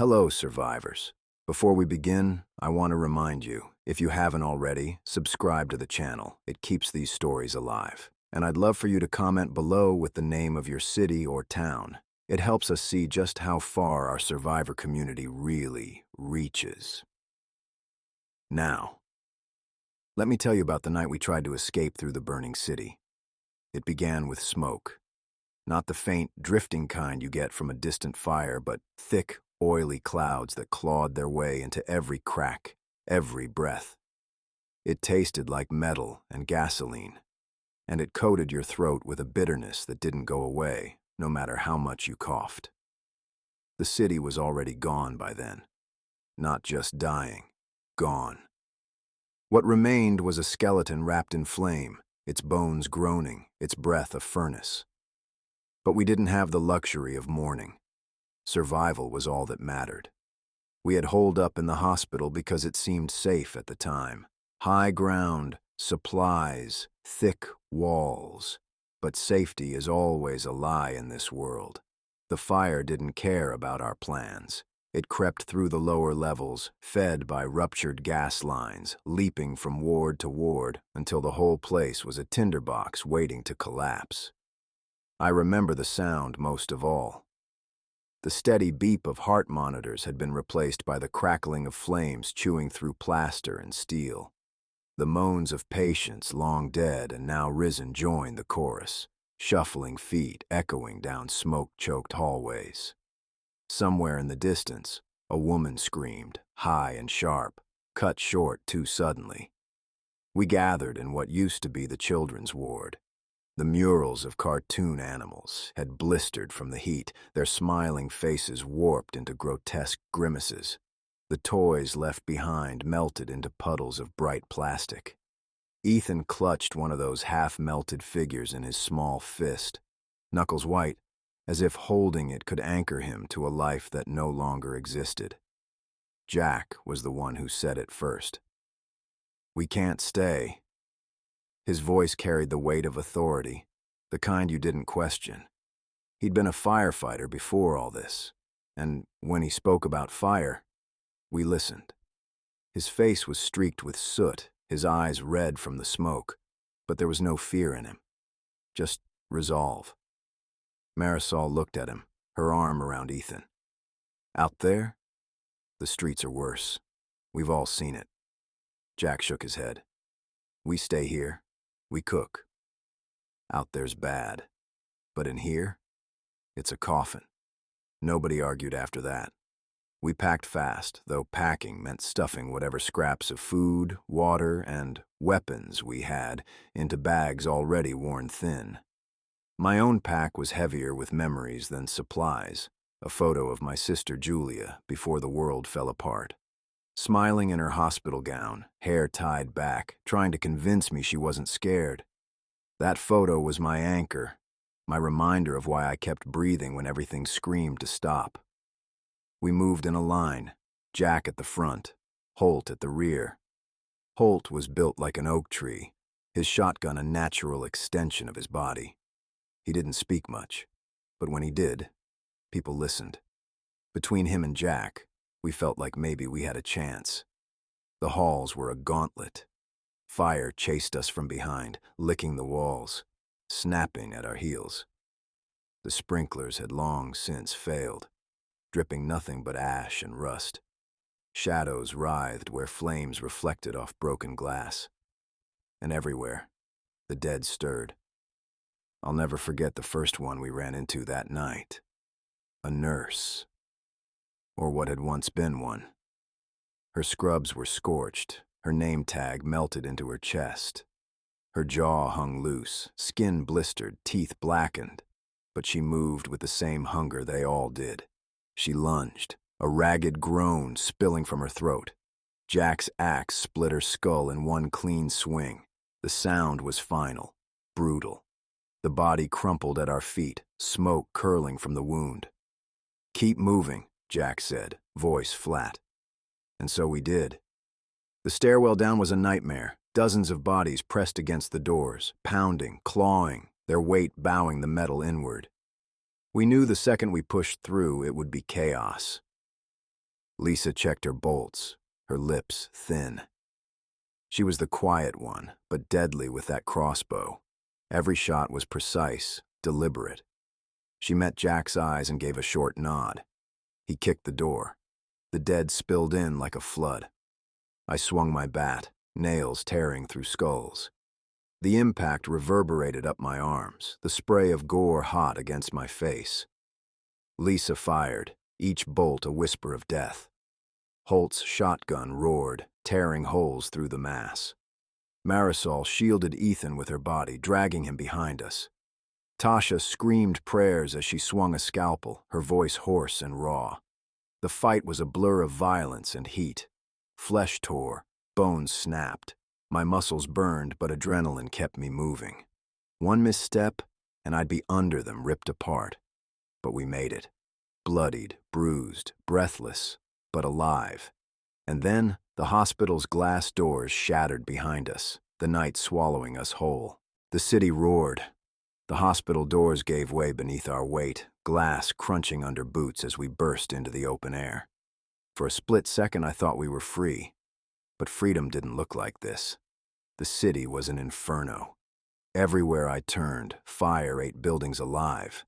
Hello, survivors. Before we begin, I want to remind you, if you haven't already, subscribe to the channel. It keeps these stories alive. And I'd love for you to comment below with the name of your city or town. It helps us see just how far our survivor community really reaches. Now, let me tell you about the night we tried to escape through the burning city. It began with smoke. Not the faint, drifting kind you get from a distant fire, but thick, oily clouds that clawed their way into every crack, every breath. It tasted like metal and gasoline, and it coated your throat with a bitterness that didn't go away, no matter how much you coughed. The city was already gone by then. Not just dying, gone. What remained was a skeleton wrapped in flame, its bones groaning, its breath a furnace. But we didn't have the luxury of mourning. Survival was all that mattered. We had holed up in the hospital because it seemed safe at the time. High ground, supplies, thick walls. But safety is always a lie in this world. The fire didn't care about our plans. It crept through the lower levels, fed by ruptured gas lines, leaping from ward to ward until the whole place was a tinderbox waiting to collapse. I remember the sound most of all. The steady beep of heart monitors had been replaced by the crackling of flames chewing through plaster and steel. The moans of patients long dead and now risen joined the chorus, shuffling feet echoing down smoke-choked hallways. Somewhere in the distance, a woman screamed, high and sharp, cut short too suddenly. We gathered in what used to be the children's ward. The murals of cartoon animals had blistered from the heat, their smiling faces warped into grotesque grimaces. The toys left behind melted into puddles of bright plastic. Ethan clutched one of those half-melted figures in his small fist, knuckles white, as if holding it could anchor him to a life that no longer existed. Jack was the one who said it first. "We can't stay." His voice carried the weight of authority, the kind you didn't question. He'd been a firefighter before all this, and when he spoke about fire, we listened. His face was streaked with soot, his eyes red from the smoke, but there was no fear in him, just resolve. Marisol looked at him, her arm around Ethan. "Out there? The streets are worse. We've all seen it." Jack shook his head. "We stay here. We cook. Out there's bad. But in here, it's a coffin." Nobody argued after that. We packed fast, though packing meant stuffing whatever scraps of food, water, and weapons we had into bags already worn thin. My own pack was heavier with memories than supplies, a photo of my sister Julia before the world fell apart. Smiling in her hospital gown, hair tied back, trying to convince me she wasn't scared. That photo was my anchor, my reminder of why I kept breathing when everything screamed to stop. We moved in a line, Jack at the front, Holt at the rear. Holt was built like an oak tree, his shotgun a natural extension of his body. He didn't speak much, but when he did, people listened. Between him and Jack, we felt like maybe we had a chance. The halls were a gauntlet. Fire chased us from behind, licking the walls, snapping at our heels. The sprinklers had long since failed, dripping nothing but ash and rust. Shadows writhed where flames reflected off broken glass. And everywhere, the dead stirred. I'll never forget the first one we ran into that night. A nurse. Or what had once been one. Her scrubs were scorched, her name tag melted into her chest. Her jaw hung loose, skin blistered, teeth blackened, but she moved with the same hunger they all did. She lunged, a ragged groan spilling from her throat. Jack's axe split her skull in one clean swing. The sound was final, brutal. The body crumpled at our feet, smoke curling from the wound. "Keep moving," Jack said, voice flat. And so we did. The stairwell down was a nightmare, dozens of bodies pressed against the doors, pounding, clawing, their weight bowing the metal inward. We knew the second we pushed through, it would be chaos. Lisa checked her bolts, her lips thin. She was the quiet one, but deadly with that crossbow. Every shot was precise, deliberate. She met Jack's eyes and gave a short nod. He kicked the door. The dead spilled in like a flood. I swung my bat, nails tearing through skulls. The impact reverberated up my arms, the spray of gore hot against my face. Lisa fired, each bolt a whisper of death. Holt's shotgun roared, tearing holes through the mass. Marisol shielded Ethan with her body, dragging him behind us. Tasha screamed prayers as she swung a scalpel, her voice hoarse and raw. The fight was a blur of violence and heat. Flesh tore, bones snapped. My muscles burned, but adrenaline kept me moving. One misstep, and I'd be under them, ripped apart. But we made it. Bloodied, bruised, breathless, but alive. And then, the hospital's glass doors shattered behind us, the night swallowing us whole. The city roared. The hospital doors gave way beneath our weight, glass crunching under boots as we burst into the open air. For a split second, I thought we were free. But freedom didn't look like this. The city was an inferno. Everywhere I turned, fire ate buildings alive.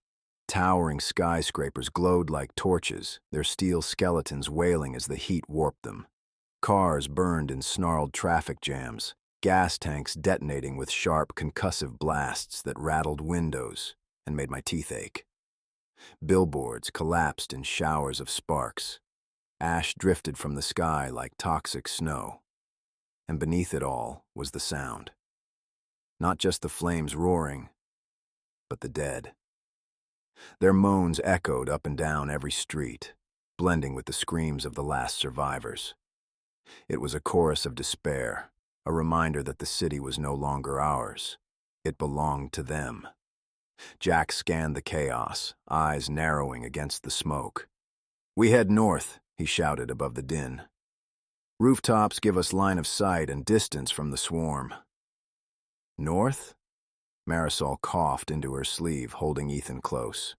Towering skyscrapers glowed like torches, their steel skeletons wailing as the heat warped them. Cars burned in snarled traffic jams, gas tanks detonating with sharp, concussive blasts that rattled windows and made my teeth ache. Billboards collapsed in showers of sparks. Ash drifted from the sky like toxic snow. And beneath it all was the sound. Not just the flames roaring, but the dead. Their moans echoed up and down every street, blending with the screams of the last survivors. It was a chorus of despair, a reminder that the city was no longer ours. It belonged to them. Jack scanned the chaos, eyes narrowing against the smoke. "We head north," he shouted above the din. "Rooftops give us line of sight and distance from the swarm." "North?" Marisol coughed into her sleeve, holding Ethan close.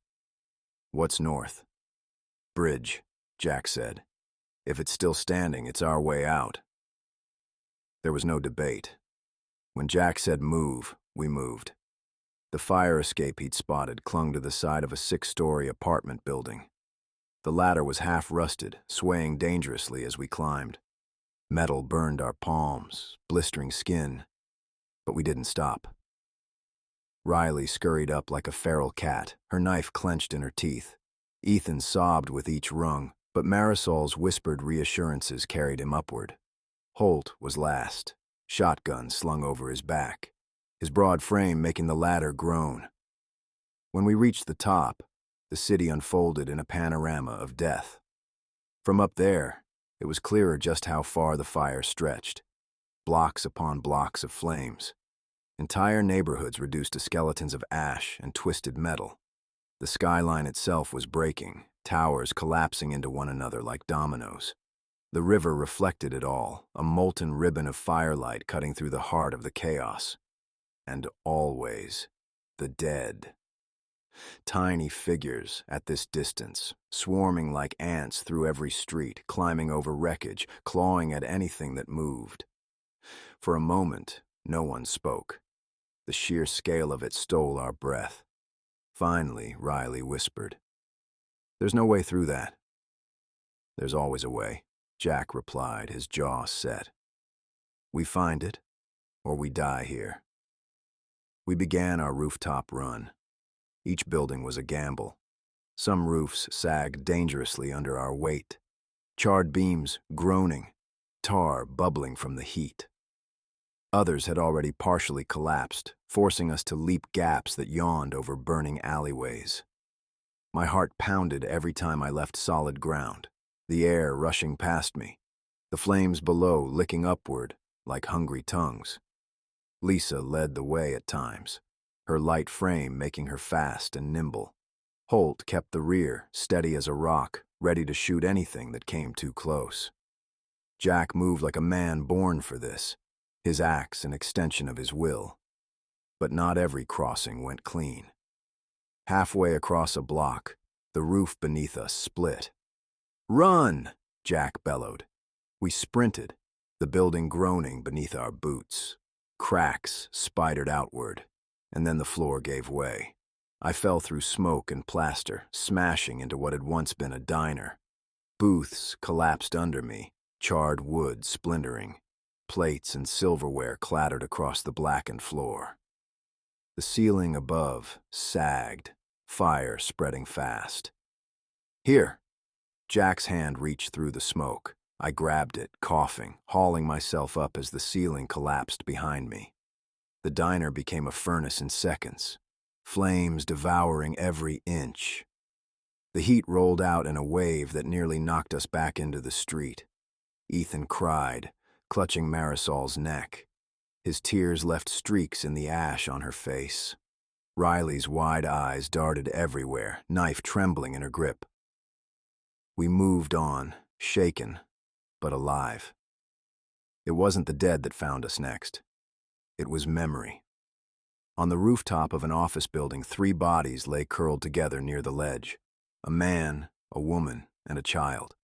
"What's north?" "Bridge," Jack said. "If it's still standing, it's our way out." There was no debate. When Jack said move, we moved. The fire escape he'd spotted clung to the side of a 6-story apartment building. The ladder was half rusted, swaying dangerously as we climbed. Metal burned our palms, blistering skin, but we didn't stop. Riley scurried up like a feral cat, her knife clenched in her teeth. Ethan sobbed with each rung, but Marisol's whispered reassurances carried him upward. Holt was last, shotgun slung over his back, his broad frame making the ladder groan. When we reached the top, the city unfolded in a panorama of death. From up there, it was clearer just how far the fire stretched. Blocks upon blocks of flames. Entire neighborhoods reduced to skeletons of ash and twisted metal. The skyline itself was breaking, towers collapsing into one another like dominoes. The river reflected it all, a molten ribbon of firelight cutting through the heart of the chaos. And always, the dead. Tiny figures, at this distance, swarming like ants through every street, climbing over wreckage, clawing at anything that moved. For a moment, no one spoke. The sheer scale of it stole our breath. Finally, Riley whispered, "There's no way through that." "There's always a way," Jack replied, his jaw set. "We find it, or we die here." We began our rooftop run. Each building was a gamble. Some roofs sagged dangerously under our weight, charred beams groaning, tar bubbling from the heat. Others had already partially collapsed, forcing us to leap gaps that yawned over burning alleyways. My heart pounded every time I left solid ground, the air rushing past me, the flames below licking upward like hungry tongues. Lisa led the way at times, her light frame making her fast and nimble. Holt kept the rear, steady as a rock, ready to shoot anything that came too close. Jack moved like a man born for this, his axe an extension of his will. But not every crossing went clean. Halfway across a block, the roof beneath us split. "Run!" Jack bellowed. We sprinted, the building groaning beneath our boots. Cracks spidered outward, and then the floor gave way. I fell through smoke and plaster, smashing into what had once been a diner. Booths collapsed under me, charred wood splintering. Plates and silverware clattered across the blackened floor. The ceiling above sagged, fire spreading fast. Here! Jack's hand reached through the smoke. I grabbed it, coughing, hauling myself up as the ceiling collapsed behind me. The diner became a furnace in seconds, flames devouring every inch. The heat rolled out in a wave that nearly knocked us back into the street. Ethan cried, clutching Marisol's neck. His tears left streaks in the ash on her face. Riley's wide eyes darted everywhere, knife trembling in her grip. We moved on, shaken, but alive. It wasn't the dead that found us next. It was memory. On the rooftop of an office building, 3 bodies lay curled together near the ledge. A man, a woman, and a child.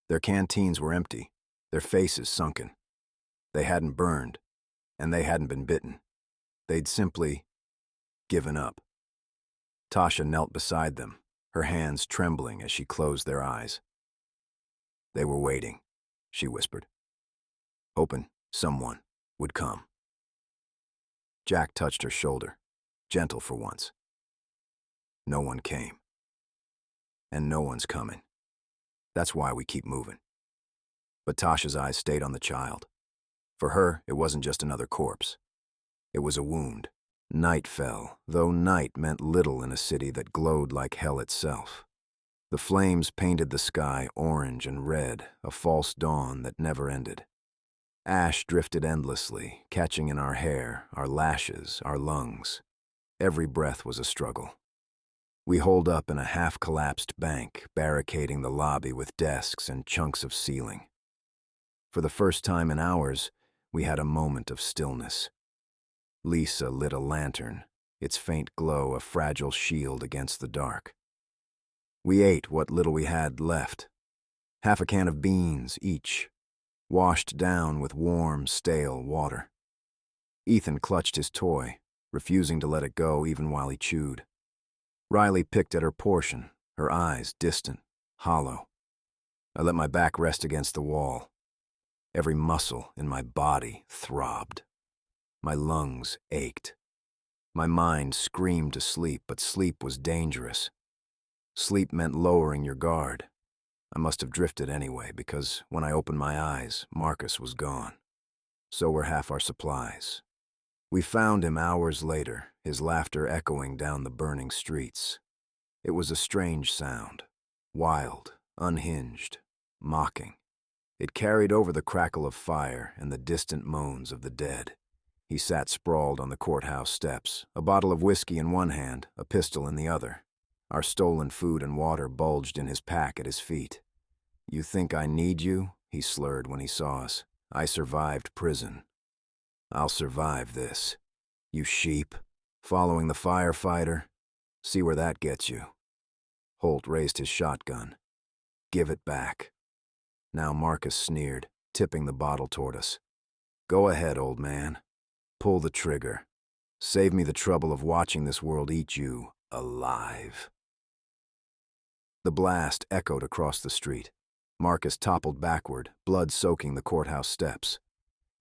Their canteens were empty, their faces sunken. They hadn't burned, and they hadn't been bitten. They'd simply given up. Tasha knelt beside them, her hands trembling as she closed their eyes. They were waiting, she whispered, hoping someone would come. Jack touched her shoulder, gentle for once. No one came. And no one's coming. That's why we keep moving. But Tasha's eyes stayed on the child. For her, it wasn't just another corpse. It was a wound. Night fell, though night meant little in a city that glowed like hell itself. The flames painted the sky orange and red, a false dawn that never ended. Ash drifted endlessly, catching in our hair, our lashes, our lungs. Every breath was a struggle. We holed up in a half-collapsed bank, barricading the lobby with desks and chunks of ceiling. For the first time in hours, we had a moment of stillness. Lisa lit a lantern, its faint glow a fragile shield against the dark. We ate what little we had left, half a can of beans each, washed down with warm, stale water. Ethan clutched his toy, refusing to let it go even while he chewed. Riley picked at her portion, her eyes distant, hollow. I let my back rest against the wall. Every muscle in my body throbbed. My lungs ached. My mind screamed to sleep, but sleep was dangerous. Sleep meant lowering your guard. I must have drifted anyway, because when I opened my eyes, Marcus was gone. So were half our supplies. We found him hours later, his laughter echoing down the burning streets. It was a strange sound, wild, unhinged, mocking. It carried over the crackle of fire and the distant moans of the dead. He sat sprawled on the courthouse steps, a bottle of whiskey in one hand, a pistol in the other. Our stolen food and water bulged in his pack at his feet. "You think I need you?" he slurred when he saw us. "I survived prison. I'll survive this. You sheep, following the firefighter. See where that gets you." Holt raised his shotgun. "Give it back." Now Marcus sneered, tipping the bottle toward us. "Go ahead, old man. Pull the trigger. Save me the trouble of watching this world eat you alive." The blast echoed across the street. Marcus toppled backward, blood soaking the courthouse steps.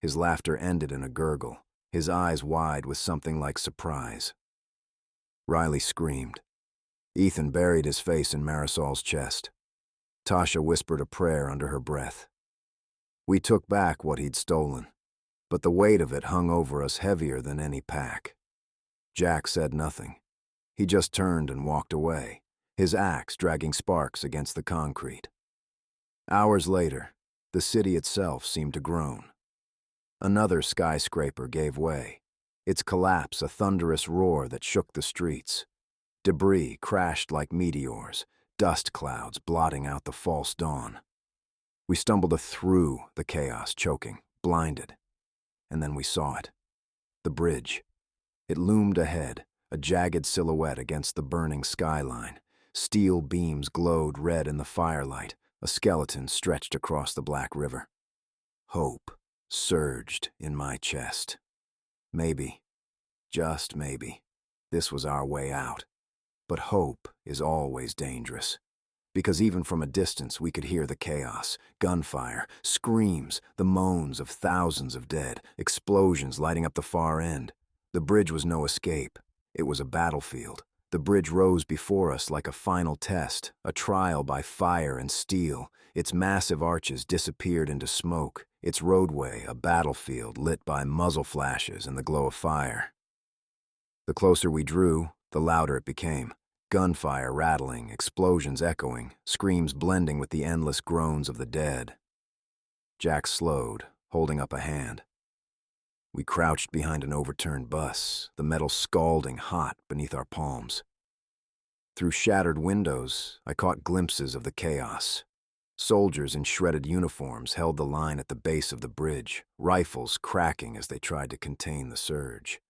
His laughter ended in a gurgle, his eyes wide with something like surprise. Riley screamed. Ethan buried his face in Marisol's chest. Tasha whispered a prayer under her breath. We took back what he'd stolen, but the weight of it hung over us heavier than any pack. Jack said nothing. He just turned and walked away, his axe dragging sparks against the concrete. Hours later, the city itself seemed to groan. Another skyscraper gave way, its collapse a thunderous roar that shook the streets. Debris crashed like meteors, dust clouds blotting out the false dawn. We stumbled through the chaos, choking, blinded. And then we saw it. The bridge. It loomed ahead, a jagged silhouette against the burning skyline. Steel beams glowed red in the firelight, a skeleton stretched across the black river. Hope surged in my chest. Maybe, just maybe, this was our way out. But hope is always dangerous, because even from a distance we could hear the chaos, gunfire, screams, the moans of thousands of dead, explosions lighting up the far end. The bridge was no escape. It was a battlefield. The bridge rose before us like a final test, a trial by fire and steel. Its massive arches disappeared into smoke, its roadway a battlefield lit by muzzle flashes and the glow of fire. The closer we drew, the louder it became. Gunfire rattling, explosions echoing, screams blending with the endless groans of the dead. Jack slowed, holding up a hand. We crouched behind an overturned bus, the metal scalding hot beneath our palms. Through shattered windows, I caught glimpses of the chaos. Soldiers in shredded uniforms held the line at the base of the bridge, rifles cracking as they tried to contain the surge.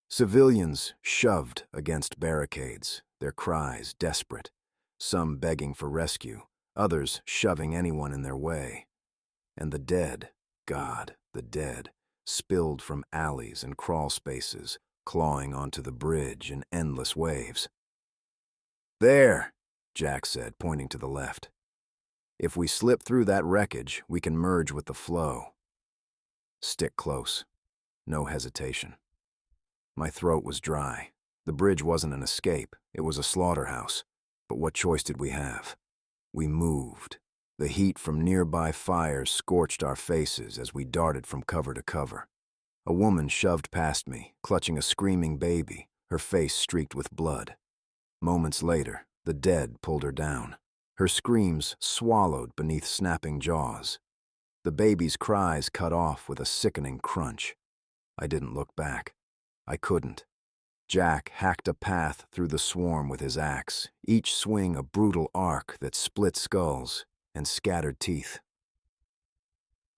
Civilians shoved against barricades, their cries desperate, some begging for rescue, others shoving anyone in their way. And the dead, God, the dead, spilled from alleys and crawl spaces, clawing onto the bridge in endless waves. "There," Jack said, pointing to the left. "If we slip through that wreckage, we can merge with the flow." Stick close. No hesitation. My throat was dry. The bridge wasn't an escape, it was a slaughterhouse. But what choice did we have? We moved. The heat from nearby fires scorched our faces as we darted from cover to cover. A woman shoved past me, clutching a screaming baby, her face streaked with blood. Moments later, the dead pulled her down, her screams swallowed beneath snapping jaws. The baby's cries cut off with a sickening crunch. I didn't look back. I couldn't. Jack hacked a path through the swarm with his axe, each swing a brutal arc that split skulls and scattered teeth.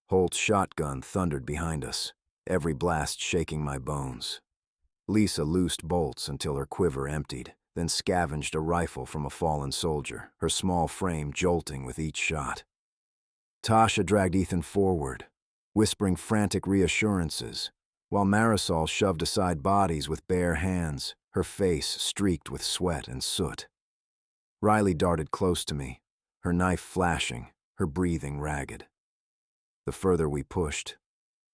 Holt's shotgun thundered behind us, every blast shaking my bones. Lisa loosed bolts until her quiver emptied, then scavenged a rifle from a fallen soldier, her small frame jolting with each shot. Tasha dragged Ethan forward, whispering frantic reassurances, while Marisol shoved aside bodies with bare hands, her face streaked with sweat and soot. Riley darted close to me, her knife flashing, her breathing ragged. The further we pushed,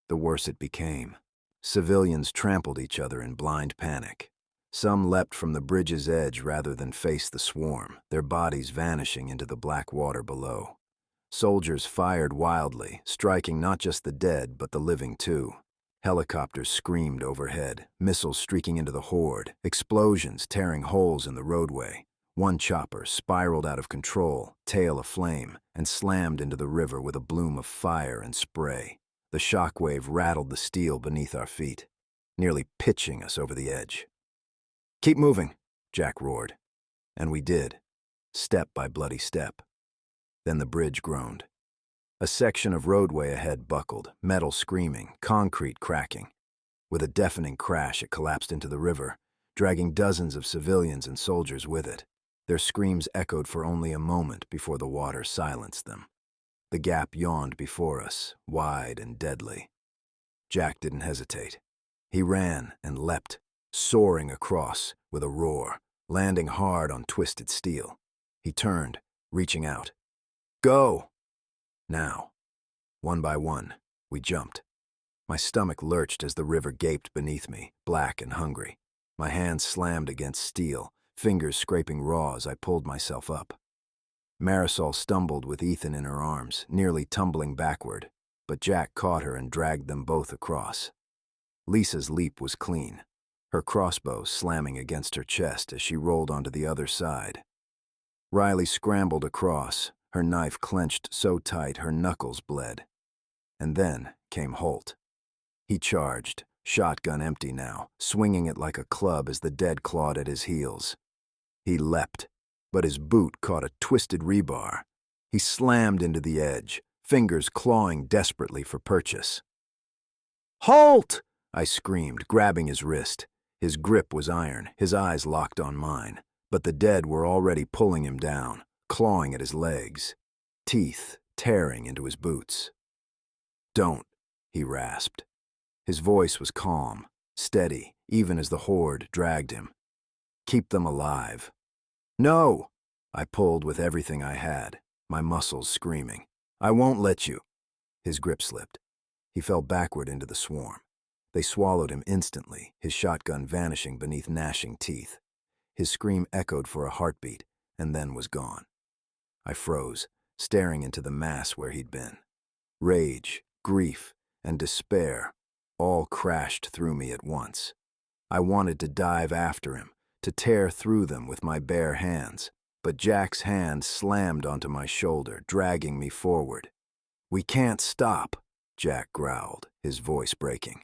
the worse it became. Civilians trampled each other in blind panic. Some leapt from the bridge's edge rather than face the swarm, their bodies vanishing into the black water below. Soldiers fired wildly, striking not just the dead but the living too. Helicopters screamed overhead, missiles streaking into the horde, explosions tearing holes in the roadway. One chopper spiraled out of control, tail aflame, and slammed into the river with a bloom of fire and spray. The shockwave rattled the steel beneath our feet, nearly pitching us over the edge. "Keep moving," Jack roared. And we did, step by bloody step. Then the bridge groaned. A section of roadway ahead buckled, metal screaming, concrete cracking. With a deafening crash, it collapsed into the river, dragging dozens of civilians and soldiers with it. Their screams echoed for only a moment before the water silenced them. The gap yawned before us, wide and deadly. Jack didn't hesitate. He ran and leapt, soaring across with a roar, landing hard on twisted steel. He turned, reaching out. "Go!" Now, one by one, we jumped. My stomach lurched as the river gaped beneath me, black and hungry. My hands slammed against steel, fingers scraping raw as I pulled myself up. Marisol stumbled with Ethan in her arms, nearly tumbling backward, but Jack caught her and dragged them both across. Lisa's leap was clean, her crossbow slamming against her chest as she rolled onto the other side. Riley scrambled across, her knife clenched so tight her knuckles bled. And then came Holt. He charged, shotgun empty now, swinging it like a club as the dead clawed at his heels. He leapt, but his boot caught a twisted rebar. He slammed into the edge, fingers clawing desperately for purchase. "Halt!" I screamed, grabbing his wrist. His grip was iron, his eyes locked on mine, but the dead were already pulling him down, clawing at his legs. teeth tearing into his boots. "Don't," he rasped. His voice was calm, steady, even as the horde dragged him. "Keep them alive." "No!" I pulled with everything I had, my muscles screaming. "I won't let you." His grip slipped. He fell backward into the swarm. They swallowed him instantly, his shotgun vanishing beneath gnashing teeth. His scream echoed for a heartbeat, and then was gone. I froze, staring into the mass where he'd been. Rage, grief, and despair all crashed through me at once. I wanted to dive after him, to tear through them with my bare hands, but Jack's hand slammed onto my shoulder, dragging me forward. "We can't stop," Jack growled, his voice breaking.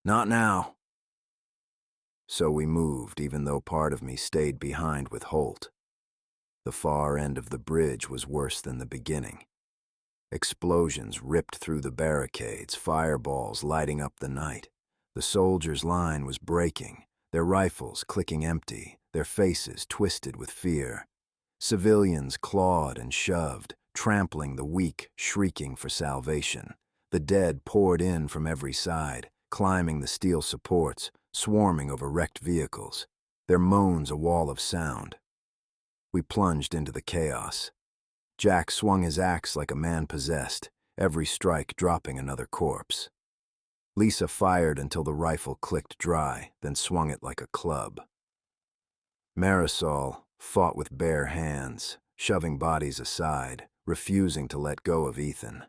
"Not now." So we moved, even though part of me stayed behind with Holt. The far end of the bridge was worse than the beginning. Explosions ripped through the barricades, fireballs lighting up the night. The soldiers' line was breaking, their rifles clicking empty, their faces twisted with fear. Civilians clawed and shoved, trampling the weak, shrieking for salvation. The dead poured in from every side, climbing the steel supports, swarming over wrecked vehicles, their moans a wall of sound. We plunged into the chaos. Jack swung his axe like a man possessed, every strike dropping another corpse. Lisa fired until the rifle clicked dry, then swung it like a club. Marisol fought with bare hands, shoving bodies aside, refusing to let go of Ethan.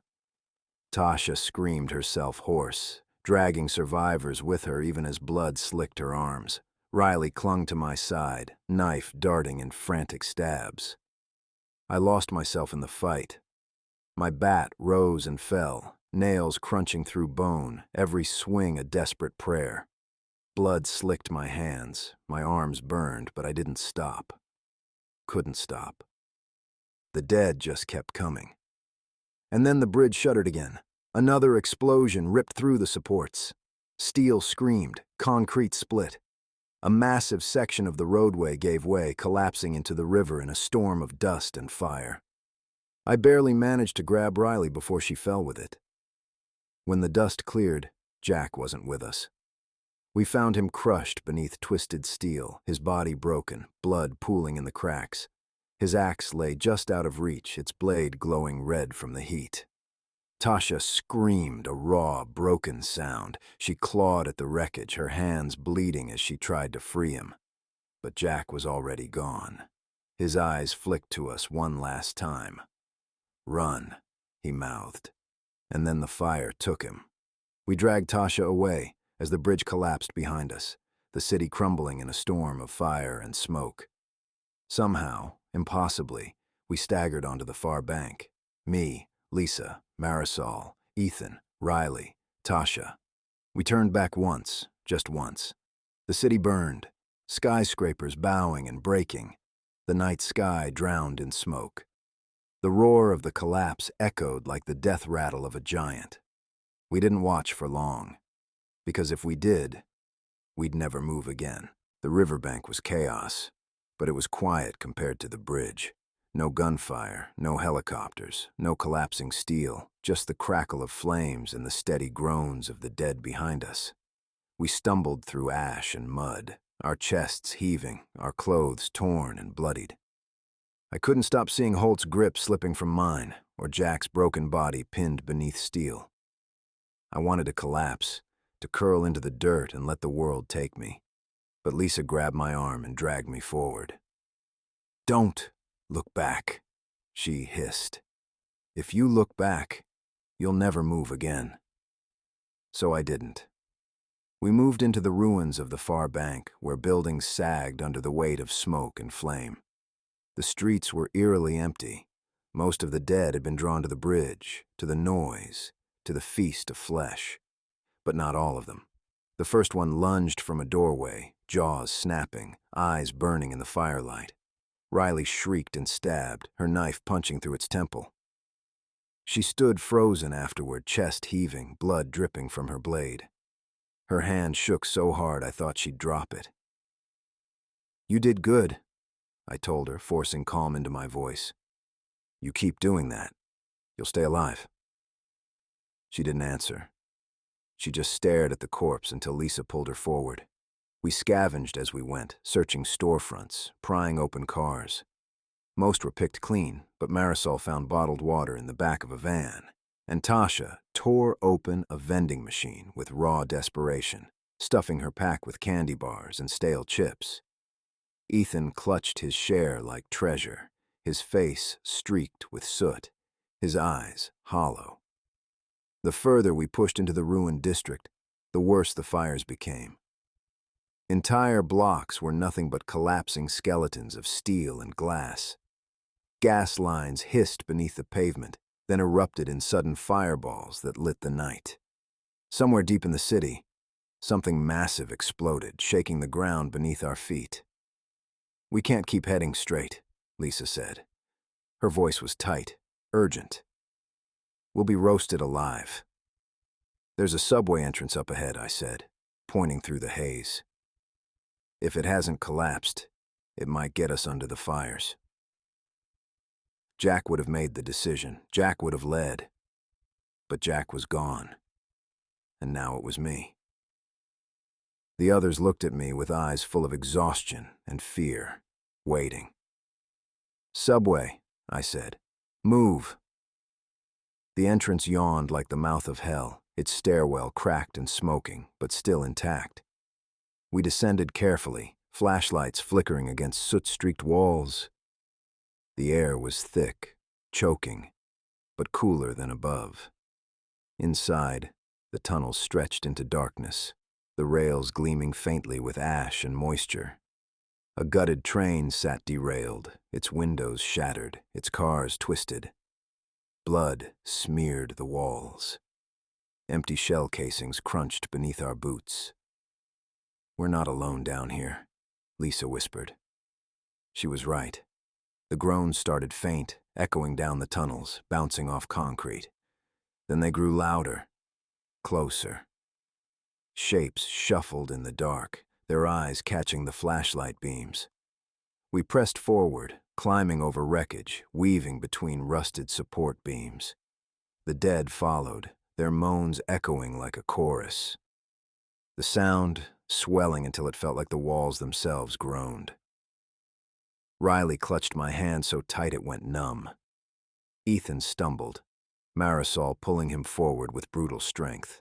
Tasha screamed herself hoarse, dragging survivors with her even as blood slicked her arms. Riley clung to my side, knife darting in frantic stabs. I lost myself in the fight. My bat rose and fell, nails crunching through bone, every swing a desperate prayer. Blood slicked my hands, my arms burned, but I didn't stop. Couldn't stop. The dead just kept coming. And then the bridge shuddered again. Another explosion ripped through the supports. Steel screamed, concrete split. A massive section of the roadway gave way, collapsing into the river in a storm of dust and fire. I barely managed to grab Riley before she fell with it. When the dust cleared, Jack wasn't with us. We found him crushed beneath twisted steel, his body broken, blood pooling in the cracks. His axe lay just out of reach, its blade glowing red from the heat. Tasha screamed a raw, broken sound. She clawed at the wreckage, her hands bleeding as she tried to free him. But Jack was already gone. His eyes flicked to us one last time. "Run," he mouthed. And then the fire took him. We dragged Tasha away as the bridge collapsed behind us, the city crumbling in a storm of fire and smoke. Somehow, impossibly, we staggered onto the far bank. Me, Lisa, Marisol, Ethan, Riley, Tasha. We turned back once, just once. The city burned, skyscrapers bowing and breaking, the night sky drowned in smoke. The roar of the collapse echoed like the death rattle of a giant. We didn't watch for long, because if we did, we'd never move again. The riverbank was chaos, but it was quiet compared to the bridge. No gunfire, no helicopters, no collapsing steel, just the crackle of flames and the steady groans of the dead behind us. We stumbled through ash and mud, our chests heaving, our clothes torn and bloodied. I couldn't stop seeing Holt's grip slipping from mine, or Jack's broken body pinned beneath steel. I wanted to collapse, to curl into the dirt and let the world take me. But Lisa grabbed my arm and dragged me forward. "Don't look back," she hissed. "If you look back, you'll never move again." So I didn't. We moved into the ruins of the far bank, where buildings sagged under the weight of smoke and flame. The streets were eerily empty. Most of the dead had been drawn to the bridge, to the noise, to the feast of flesh. But not all of them. The first one lunged from a doorway, jaws snapping, eyes burning in the firelight. Riley shrieked and stabbed, her knife punching through its temple. She stood frozen afterward, chest heaving, blood dripping from her blade. Her hand shook so hard I thought she'd drop it. "You did good," I told her, forcing calm into my voice. You keep doing that, you'll stay alive. She didn't answer. She just stared at the corpse until Lisa pulled her forward. We scavenged as we went, searching storefronts, prying open cars. Most were picked clean, but Marisol found bottled water in the back of a van, and Tasha tore open a vending machine with raw desperation, stuffing her pack with candy bars and stale chips. Ethan clutched his share like treasure, his face streaked with soot, his eyes hollow. The further we pushed into the ruined district, the worse the fires became. Entire blocks were nothing but collapsing skeletons of steel and glass. Gas lines hissed beneath the pavement, then erupted in sudden fireballs that lit the night. Somewhere deep in the city, something massive exploded, shaking the ground beneath our feet. "We can't keep heading straight," Lisa said. Her voice was tight, urgent. "We'll be roasted alive." "There's a subway entrance up ahead," I said, pointing through the haze. "If it hasn't collapsed, it might get us under the fires." Jack would have made the decision. Jack would have led. But Jack was gone. And now it was me. The others looked at me with eyes full of exhaustion and fear, waiting. "Subway," I said. "Move." The entrance yawned like the mouth of hell, its stairwell cracked and smoking, but still intact. We descended carefully, flashlights flickering against soot-streaked walls. The air was thick, choking, but cooler than above. Inside, the tunnel stretched into darkness, the rails gleaming faintly with ash and moisture. A gutted train sat derailed, its windows shattered, its cars twisted. Blood smeared the walls. Empty shell casings crunched beneath our boots. "We're not alone down here," Lisa whispered. She was right. The groans started faint, echoing down the tunnels, bouncing off concrete. Then they grew louder, closer. Shapes shuffled in the dark, their eyes catching the flashlight beams. We pressed forward, climbing over wreckage, weaving between rusted support beams. The dead followed, their moans echoing like a chorus. The sound swelling until it felt like the walls themselves groaned. Riley clutched my hand so tight it went numb. Ethan stumbled, Marisol pulling him forward with brutal strength.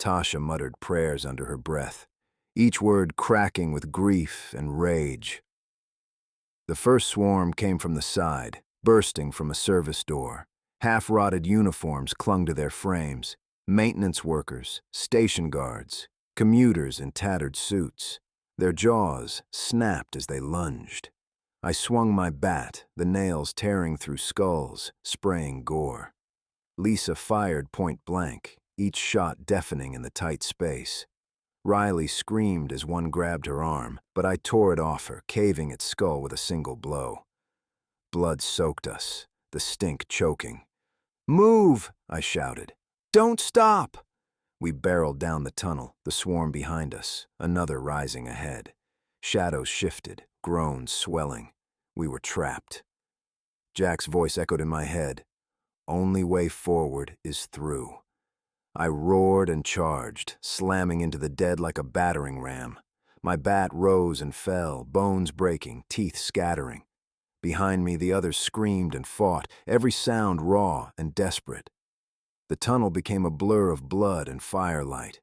Tasha muttered prayers under her breath, each word cracking with grief and rage. The first swarm came from the side, bursting from a service door. Half-rotted uniforms clung to their frames, maintenance workers, station guards, commuters in tattered suits. Their jaws snapped as they lunged. I swung my bat, the nails tearing through skulls, spraying gore. Lisa fired point blank, each shot deafening in the tight space. Riley screamed as one grabbed her arm, but I tore it off her, caving its skull with a single blow. Blood soaked us, the stink choking. "Move!" I shouted. "Don't stop!" We barreled down the tunnel, the swarm behind us, another rising ahead. Shadows shifted, groans swelling. We were trapped. Jack's voice echoed in my head. "Only way forward is through." I roared and charged, slamming into the dead like a battering ram. My bat rose and fell, bones breaking, teeth scattering. Behind me, the others screamed and fought, every sound raw and desperate. The tunnel became a blur of blood and firelight.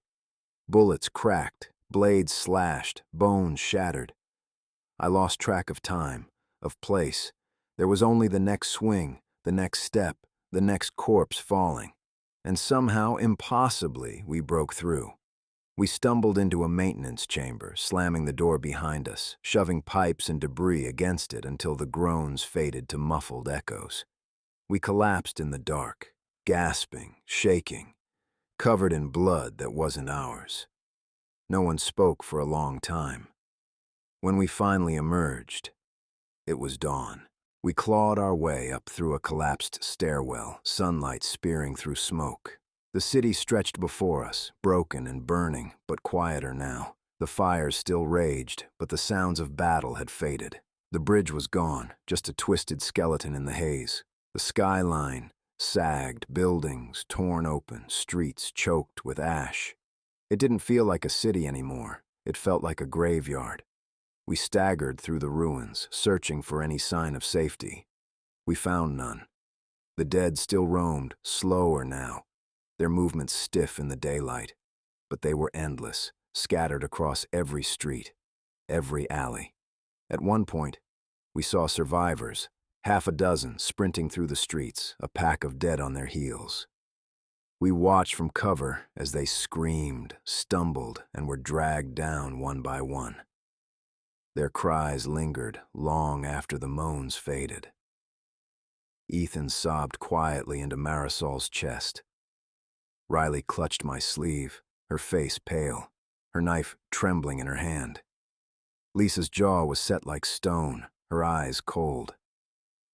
Bullets cracked, blades slashed, bones shattered. I lost track of time, of place. There was only the next swing, the next step, the next corpse falling. And somehow, impossibly, we broke through. We stumbled into a maintenance chamber, slamming the door behind us, shoving pipes and debris against it until the groans faded to muffled echoes. We collapsed in the dark, gasping, shaking, covered in blood that wasn't ours. No one spoke for a long time. When we finally emerged, it was dawn. We clawed our way up through a collapsed stairwell, sunlight spearing through smoke. The city stretched before us, broken and burning, but quieter now. The fires still raged, but the sounds of battle had faded. The bridge was gone, just a twisted skeleton in the haze. The skyline sagged, buildings torn open, streets choked with ash. It didn't feel like a city anymore. It felt like a graveyard. We staggered through the ruins, searching for any sign of safety. We found none. The dead still roamed, slower now, their movements stiff in the daylight. But they were endless, scattered across every street, every alley. At one point, we saw survivors, half a dozen sprinting through the streets, a pack of dead on their heels. We watched from cover as they screamed, stumbled, and were dragged down one by one. Their cries lingered long after the moans faded. Ethan sobbed quietly into Marisol's chest. Riley clutched my sleeve, her face pale, her knife trembling in her hand. Lisa's jaw was set like stone, her eyes cold.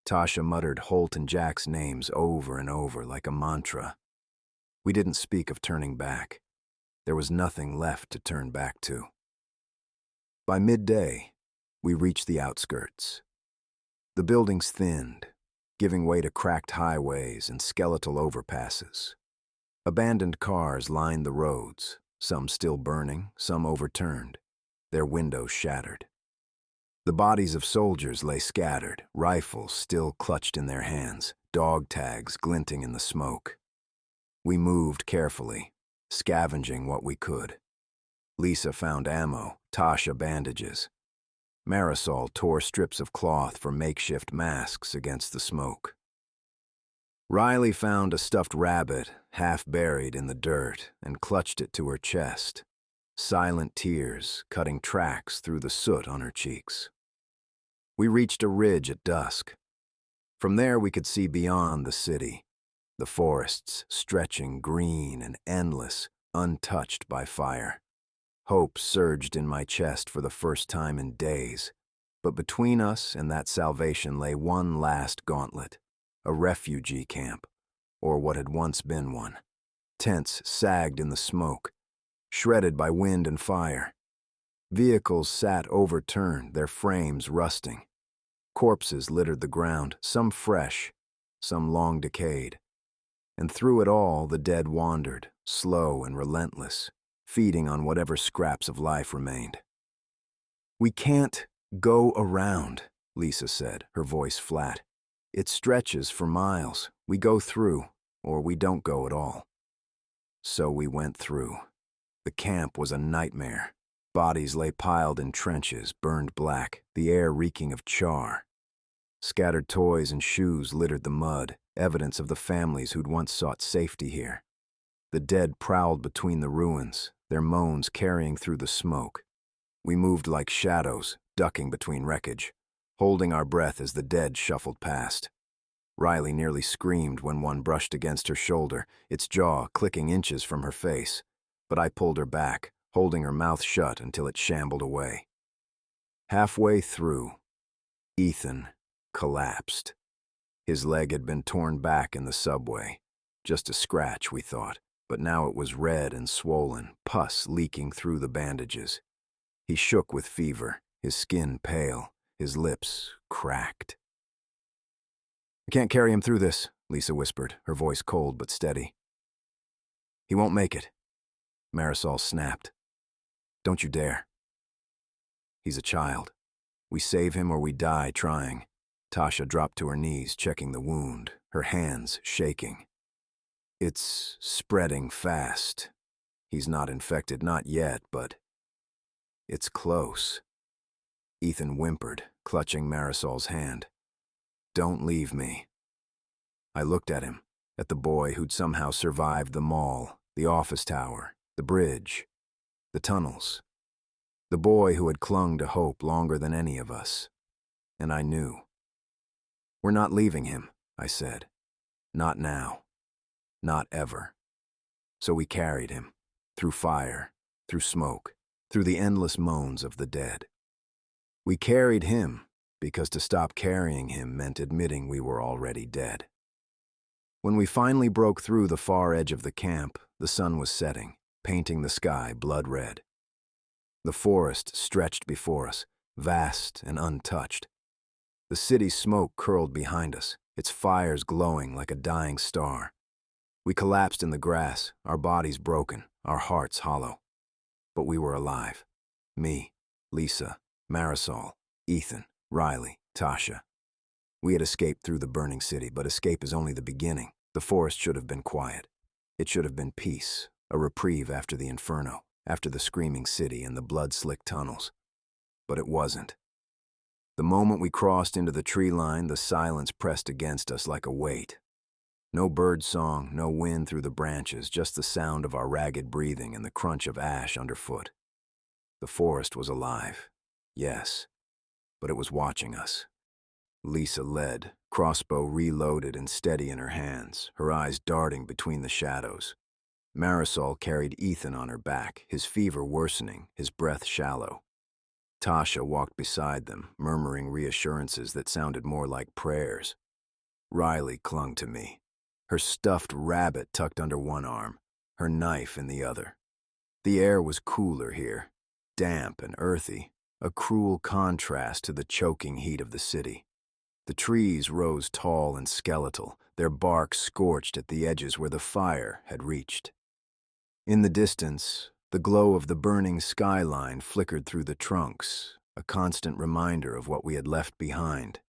Tasha muttered Holt and Jack's names over and over like a mantra. We didn't speak of turning back. There was nothing left to turn back to. By midday, we reached the outskirts. The buildings thinned, giving way to cracked highways and skeletal overpasses. Abandoned cars lined the roads, some still burning, some overturned, their windows shattered. The bodies of soldiers lay scattered, rifles still clutched in their hands, dog tags glinting in the smoke. We moved carefully, scavenging what we could. Lisa found ammo, Tasha bandages. Marisol tore strips of cloth for makeshift masks against the smoke. Riley found a stuffed rabbit, half buried in the dirt, and clutched it to her chest, silent tears cutting tracks through the soot on her cheeks. We reached a ridge at dusk. From there we could see beyond the city, the forests stretching green and endless, untouched by fire. Hope surged in my chest for the first time in days, but between us and that salvation lay one last gauntlet, a refugee camp, or what had once been one. Tents sagged in the smoke, shredded by wind and fire. Vehicles sat overturned, their frames rusting. Corpses littered the ground, some fresh, some long decayed. And through it all, the dead wandered, slow and relentless, feeding on whatever scraps of life remained. "We can't go around," Lisa said, her voice flat. "It stretches for miles. We go through, or we don't go at all." So we went through. The camp was a nightmare. Bodies lay piled in trenches, burned black, the air reeking of char. Scattered toys and shoes littered the mud, evidence of the families who'd once sought safety here. The dead prowled between the ruins, their moans carrying through the smoke. We moved like shadows, ducking between wreckage, holding our breath as the dead shuffled past. Riley nearly screamed when one brushed against her shoulder, its jaw clicking inches from her face, but I pulled her back, holding her mouth shut until it shambled away. Halfway through, Ethan collapsed. His leg had been torn back in the subway. Just a scratch, we thought, but now it was red and swollen, pus leaking through the bandages. He shook with fever, his skin pale, his lips cracked. "I can't carry him through this," Lisa whispered, her voice cold but steady. "He won't make it." Marisol snapped. "Don't you dare. He's a child. We save him or we die trying." Tasha dropped to her knees, checking the wound, her hands shaking. "It's spreading fast. He's not infected, not yet, but it's close." Ethan whimpered, clutching Marisol's hand. "Don't leave me." I looked at him, at the boy who'd somehow survived the mall, the office tower, the bridge, the tunnels. The boy who had clung to hope longer than any of us. And I knew. "We're not leaving him," I said. "Not now. Not ever." So we carried him, through fire, through smoke, through the endless moans of the dead. We carried him because to stop carrying him meant admitting we were already dead. When we finally broke through the far edge of the camp, the sun was setting, painting the sky blood red. The forest stretched before us, vast and untouched, The city's smoke curled behind us, its fires glowing like a dying star. We collapsed in the grass, our bodies broken, our hearts hollow. But we were alive. Me, Lisa, Marisol, Ethan, Riley, Tasha. We had escaped through the burning city, but escape is only the beginning. The forest should have been quiet. It should have been peace, a reprieve after the inferno, after the screaming city and the blood-slicked tunnels. But it wasn't. The moment we crossed into the tree line, the silence pressed against us like a weight. No bird song, no wind through the branches, just the sound of our ragged breathing and the crunch of ash underfoot. The forest was alive, yes, but it was watching us. Lisa led, crossbow reloaded and steady in her hands, her eyes darting between the shadows. Marisol carried Ethan on her back, his fever worsening, his breath shallow. Tasha walked beside them, murmuring reassurances that sounded more like prayers. Riley clung to me, her stuffed rabbit tucked under one arm, her knife in the other. The air was cooler here, damp and earthy, a cruel contrast to the choking heat of the city. The trees rose tall and skeletal, their bark scorched at the edges where the fire had reached. In the distance, the glow of the burning skyline flickered through the trunks, a constant reminder of what we had left behind.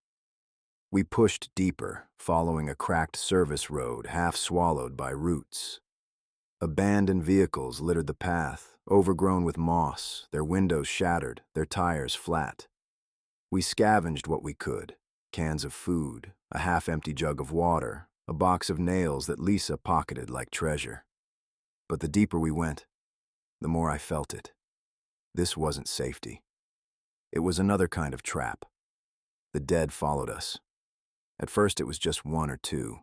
We pushed deeper, following a cracked service road half swallowed by roots. Abandoned vehicles littered the path, overgrown with moss, their windows shattered, their tires flat. We scavenged what we could, cans of food, a half-empty jug of water, a box of nails that Lisa pocketed like treasure. But the deeper we went, the more I felt it. This wasn't safety. It was another kind of trap. The dead followed us. At first it was just one or two,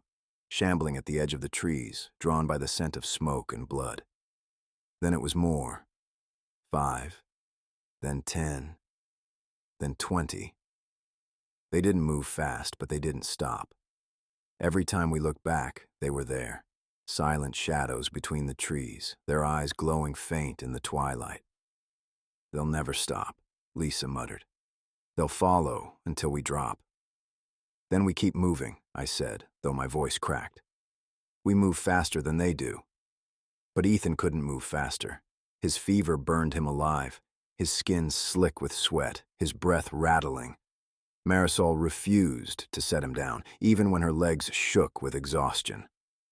shambling at the edge of the trees, drawn by the scent of smoke and blood. Then it was more. 5, then 10, then 20. They didn't move fast, but they didn't stop. Every time we looked back, they were there, silent shadows between the trees, their eyes glowing faint in the twilight. "They'll never stop," Lisa muttered. "They'll follow until we drop." "Then we keep moving," I said, though my voice cracked. "We move faster than they do." But Ethan couldn't move faster. His fever burned him alive, his skin slick with sweat, his breath rattling. Marisol refused to set him down, even when her legs shook with exhaustion.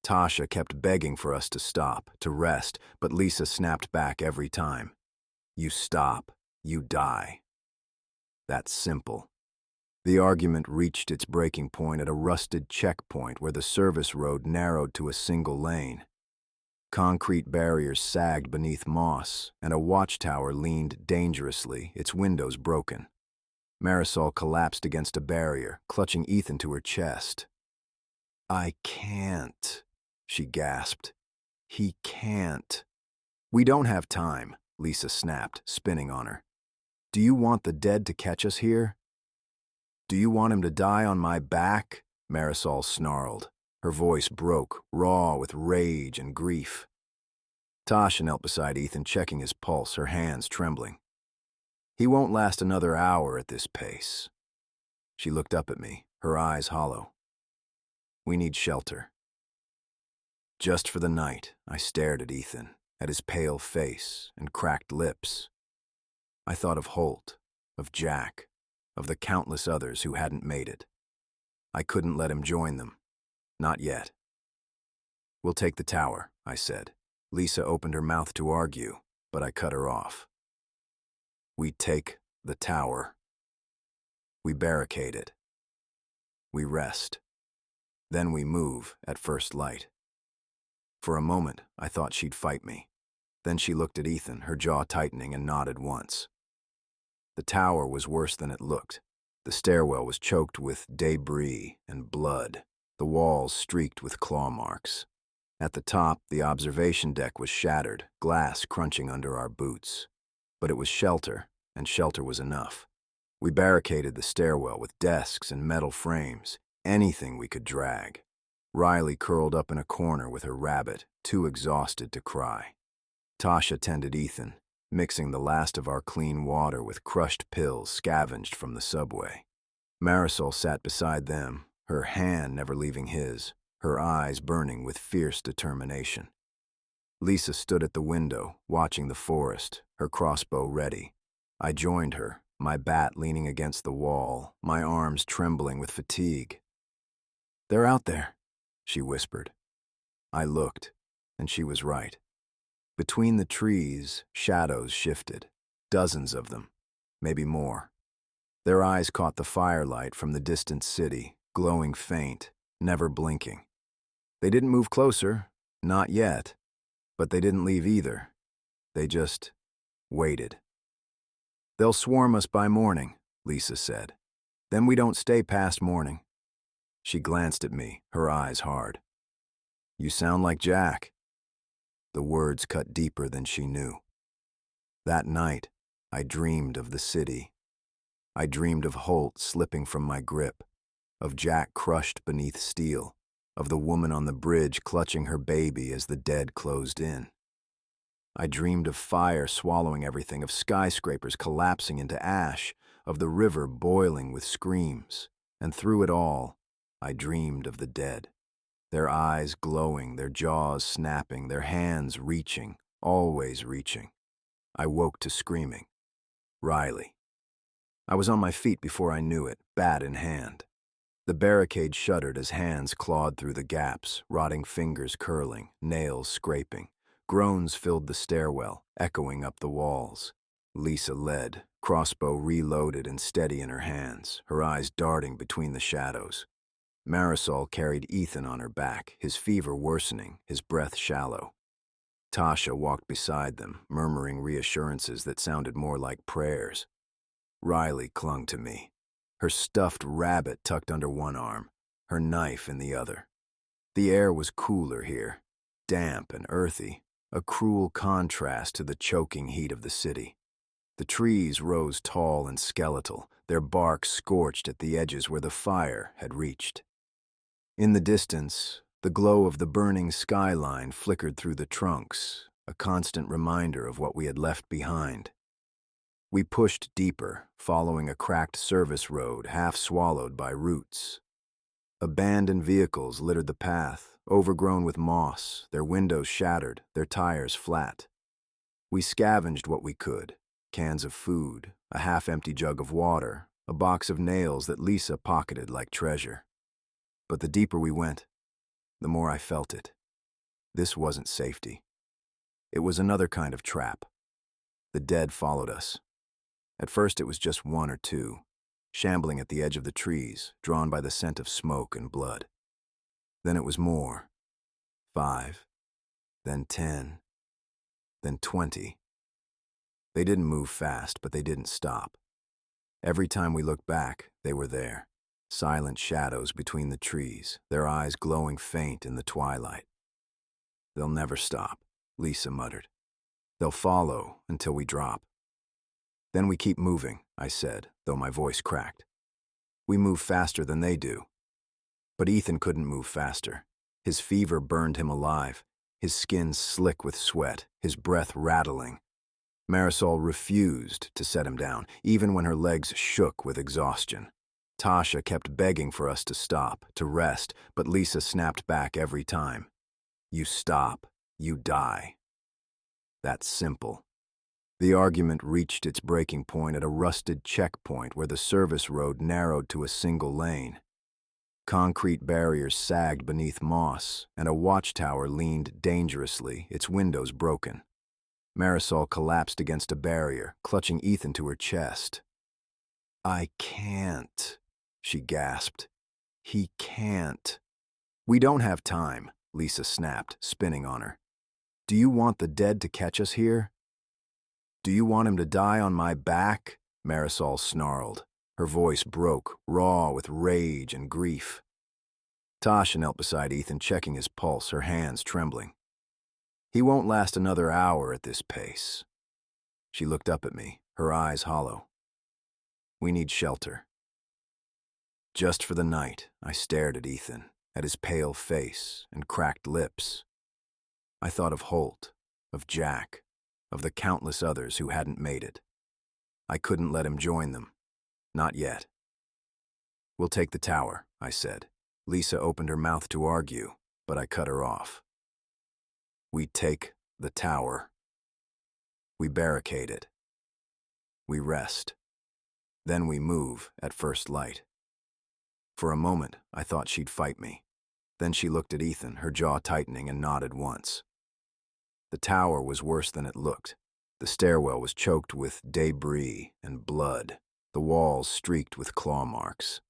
Tasha kept begging for us to stop, to rest, but Lisa snapped back every time. "You stop, you die." That's simple. The argument reached its breaking point at a rusted checkpoint where the service road narrowed to a single lane. Concrete barriers sagged beneath moss, and a watchtower leaned dangerously, its windows broken. Marisol collapsed against a barrier, clutching Ethan to her chest. "I can't," she gasped. "He can't." "We don't have time," Lisa snapped, spinning on her. "Do you want the dead to catch us here?" "Do you want him to die on my back?" Marisol snarled. Her voice broke, raw with rage and grief. Tasha knelt beside Ethan, checking his pulse, her hands trembling. "He won't last another hour at this pace." She looked up at me, her eyes hollow. "We need shelter." Just for the night, I stared at Ethan, at his pale face and cracked lips. I thought of Holt, of Jack, of the countless others who hadn't made it. I couldn't let him join them. Not yet. "We'll take the tower," I said. Lisa opened her mouth to argue, but I cut her off. We take the tower. We barricade it. We rest. Then we move at first light. For a moment, I thought she'd fight me. Then she looked at Ethan, her jaw tightening, and nodded once. The tower was worse than it looked. The stairwell was choked with debris and blood, the walls streaked with claw marks. At the top, the observation deck was shattered, glass crunching under our boots. But it was shelter, and shelter was enough. We barricaded the stairwell with desks and metal frames, anything we could drag. Riley curled up in a corner with her rabbit, too exhausted to cry. Tasha tended Ethan, mixing the last of our clean water with crushed pills scavenged from the subway. Marisol sat beside them, her hand never leaving his, her eyes burning with fierce determination. Lisa stood at the window, watching the forest, her crossbow ready. I joined her, my bat leaning against the wall, my arms trembling with fatigue. "They're out there," she whispered. I looked, and she was right. Between the trees, shadows shifted, dozens of them, maybe more. Their eyes caught the firelight from the distant city, glowing faint, never blinking. They didn't move closer, not yet, but they didn't leave either. They just waited. "They'll swarm us by morning," Lisa said. "Then we don't stay past morning." She glanced at me, her eyes hard. "You sound like Jack." The words cut deeper than she knew. That night, I dreamed of the city. I dreamed of Holt slipping from my grip, of Jack crushed beneath steel, of the woman on the bridge clutching her baby as the dead closed in. I dreamed of fire swallowing everything, of skyscrapers collapsing into ash, of the river boiling with screams, and through it all, I dreamed of the dead. Their eyes glowing, their jaws snapping, their hands reaching, always reaching. I woke to screaming. Riley. I was on my feet before I knew it, bat in hand. The barricade shuddered as hands clawed through the gaps, rotting fingers curling, nails scraping. Groans filled the stairwell, echoing up the walls. Lisa led, crossbow reloaded and steady in her hands, her eyes darting between the shadows. Marisol carried Ethan on her back, his fever worsening, his breath shallow. Tasha walked beside them, murmuring reassurances that sounded more like prayers. Riley clung to me, her stuffed rabbit tucked under one arm, her knife in the other. The air was cooler here, damp and earthy, a cruel contrast to the choking heat of the city. The trees rose tall and skeletal, their bark scorched at the edges where the fire had reached. In the distance, the glow of the burning skyline flickered through the trunks, a constant reminder of what we had left behind. We pushed deeper, following a cracked service road half swallowed by roots. Abandoned vehicles littered the path, overgrown with moss, their windows shattered, their tires flat. We scavenged what we could, cans of food, a half-empty jug of water, a box of nails that Lisa pocketed like treasure. But the deeper we went, the more I felt it. This wasn't safety. It was another kind of trap. The dead followed us. At first it was just one or two, shambling at the edge of the trees, drawn by the scent of smoke and blood. Then it was more. 5, then 10, then 20. They didn't move fast, but they didn't stop. Every time we looked back, they were there, silent shadows between the trees, their eyes glowing faint in the twilight. "They'll never stop," Lisa muttered. "They'll follow until we drop." "Then we keep moving," I said, though my voice cracked. "We move faster than they do." But Ethan couldn't move faster. His fever burned him alive, his skin slick with sweat, his breath rattling. Marisol refused to set him down, even when her legs shook with exhaustion. Tasha kept begging for us to stop, to rest, but Lisa snapped back every time. "You stop, you die." That's simple. The argument reached its breaking point at a rusted checkpoint where the service road narrowed to a single lane. Concrete barriers sagged beneath moss, and a watchtower leaned dangerously, its windows broken. Marisol collapsed against a barrier, clutching Ethan to her chest. "I can't," she gasped. "He can't." "We don't have time," Lisa snapped, spinning on her. "Do you want the dead to catch us here?" "Do you want him to die on my back?" Marisol snarled. Her voice broke, raw with rage and grief. Tasha knelt beside Ethan, checking his pulse, her hands trembling. "He won't last another hour at this pace." She looked up at me, her eyes hollow. "We need shelter." Just for the night, I stared at Ethan, at his pale face and cracked lips. I thought of Holt, of Jack, of the countless others who hadn't made it. I couldn't let him join them. Not yet. We'll take the tower, I said. Lisa opened her mouth to argue, but I cut her off. We take the tower. We barricade it. We rest. Then we move at first light. For a moment, I thought she'd fight me. Then she looked at Ethan, her jaw tightening, and nodded once. The tower was worse than it looked. The stairwell was choked with debris and blood, the walls streaked with claw marks.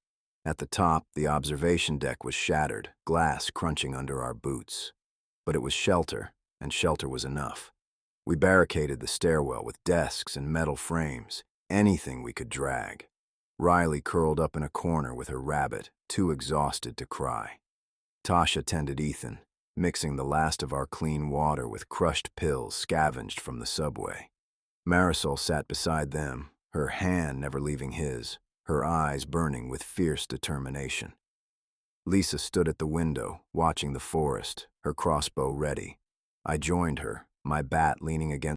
At the top, the observation deck was shattered, glass crunching under our boots. But it was shelter, and shelter was enough. We barricaded the stairwell with desks and metal frames, anything we could drag. Riley curled up in a corner with her rabbit, too exhausted to cry. Tasha tended Ethan, mixing the last of our clean water with crushed pills scavenged from the subway. Marisol sat beside them, her hand never leaving his, her eyes burning with fierce determination. Lisa stood at the window, watching the forest, her crossbow ready. I joined her, my bat leaning against